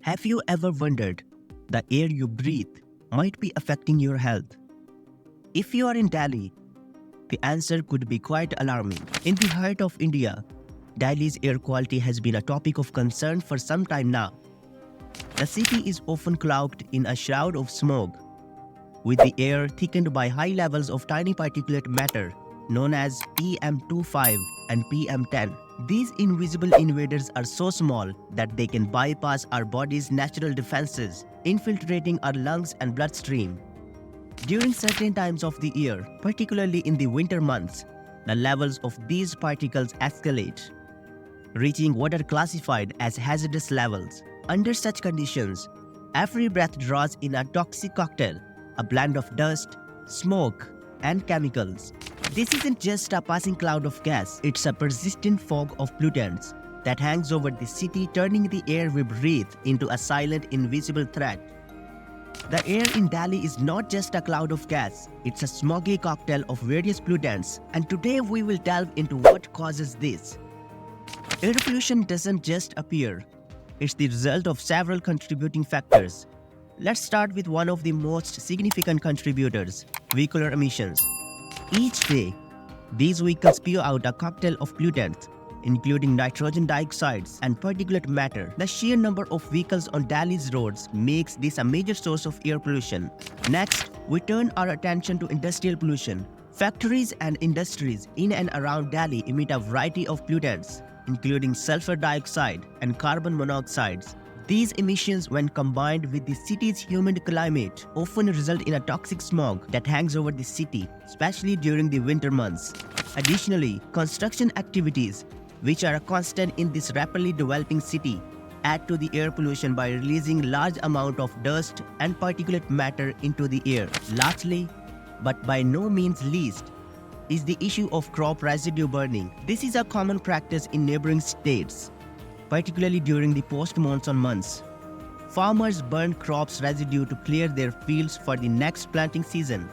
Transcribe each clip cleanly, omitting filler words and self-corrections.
Have you ever wondered the air you breathe might be affecting your health? If you are in Delhi, the answer could be quite alarming. In the heart of India, Delhi's air quality has been a topic of concern for some time now. The city is often cloaked in a shroud of smoke, with the air thickened by high levels of tiny particulate matter known as PM25 and PM10. These invisible invaders are so small that they can bypass our body's natural defenses, infiltrating our lungs and bloodstream. During certain times of the year, particularly in the winter months, the levels of these particles escalate, reaching what are classified as hazardous levels. Under such conditions, every breath draws in a toxic cocktail, a blend of dust, smoke, and chemicals. This isn't just a passing cloud of gas, it's a persistent fog of pollutants that hangs over the city, turning the air we breathe into a silent, invisible threat. The air in Delhi is not just a cloud of gas, it's a smoggy cocktail of various pollutants, and today we will delve into what causes this. Air pollution doesn't just appear, it's the result of several contributing factors. Let's start with one of the most significant contributors, vehicular emissions. Each day, these vehicles spew out a cocktail of pollutants, including nitrogen dioxides and particulate matter. The sheer number of vehicles on Delhi's roads makes this a major source of air pollution. Next, we turn our attention to industrial pollution. Factories and industries in and around Delhi emit a variety of pollutants, including sulfur dioxide and carbon monoxides. These emissions, when combined with the city's humid climate, often result in a toxic smog that hangs over the city, especially during the winter months. Additionally, construction activities, which are a constant in this rapidly developing city, add to the air pollution by releasing large amounts of dust and particulate matter into the air. Lastly, but by no means least, is the issue of crop residue burning. This is a common practice in neighboring states, particularly during the post-monsoon months. Farmers burn crops residue to clear their fields for the next planting season.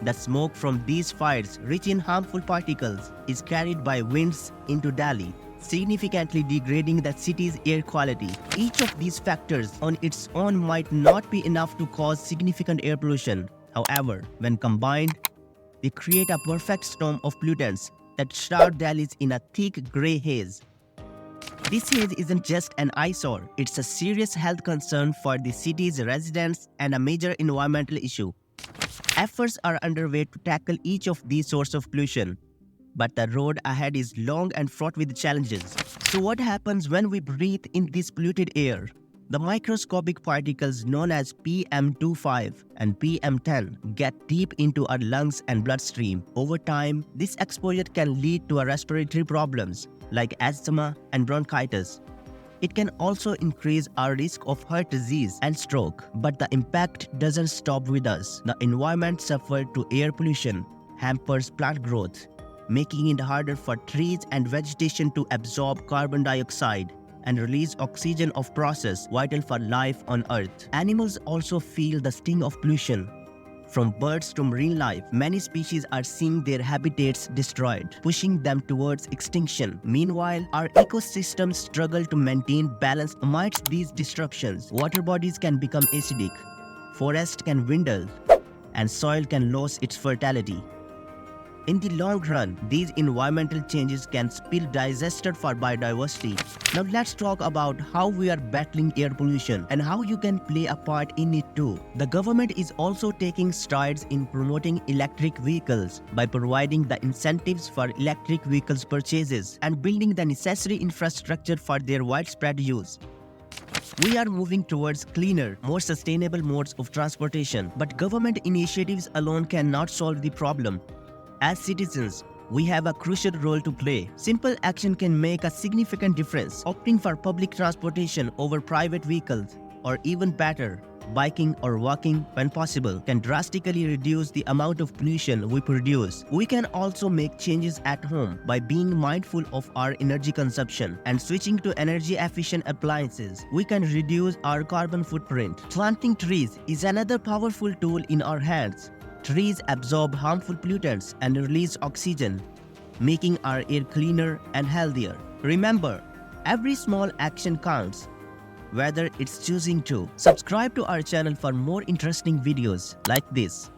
The smoke from these fires, rich in harmful particles, is carried by winds into Delhi, significantly degrading the city's air quality. Each of these factors on its own might not be enough to cause significant air pollution. However, when combined, they create a perfect storm of pollutants that shroud Delhi in a thick grey haze. This haze isn't just an eyesore, it's a serious health concern for the city's residents and a major environmental issue. Efforts are underway to tackle each of these sources of pollution, but the road ahead is long and fraught with challenges. So what happens when we breathe in this polluted air? The microscopic particles known as PM25 and PM10 get deep into our lungs and bloodstream. Over time, this exposure can lead to respiratory problems like asthma and bronchitis. It can also increase our risk of heart disease and stroke. But the impact doesn't stop with us. The environment suffered to air pollution hampers plant growth, making it harder for trees and vegetation to absorb carbon dioxide and release oxygen, of process vital for life on Earth. Animals also feel the sting of pollution. From birds to marine life, many species are seeing their habitats destroyed, pushing them towards extinction. Meanwhile, our ecosystems struggle to maintain balance amidst these disruptions. Water bodies can become acidic, forests can dwindle, and soil can lose its fertility. In the long run, these environmental changes can spell disaster for biodiversity. Now let's talk about how we are battling air pollution and how you can play a part in it too. The government is also taking strides in promoting electric vehicles by providing the incentives for electric vehicles purchases and building the necessary infrastructure for their widespread use. We are moving towards cleaner, more sustainable modes of transportation, but government initiatives alone cannot solve the problem. As citizens, we have a crucial role to play. Simple action can make a significant difference. Opting for public transportation over private vehicles, or even better, biking or walking when possible, can drastically reduce the amount of pollution we produce. We can also make changes at home by being mindful of our energy consumption and switching to energy-efficient appliances. We can reduce our carbon footprint. Planting trees is another powerful tool in our hands. Trees absorb harmful pollutants and release oxygen, making our air cleaner and healthier. Remember, every small action counts. whether it's choosing to. Subscribe to our channel for more interesting videos like this.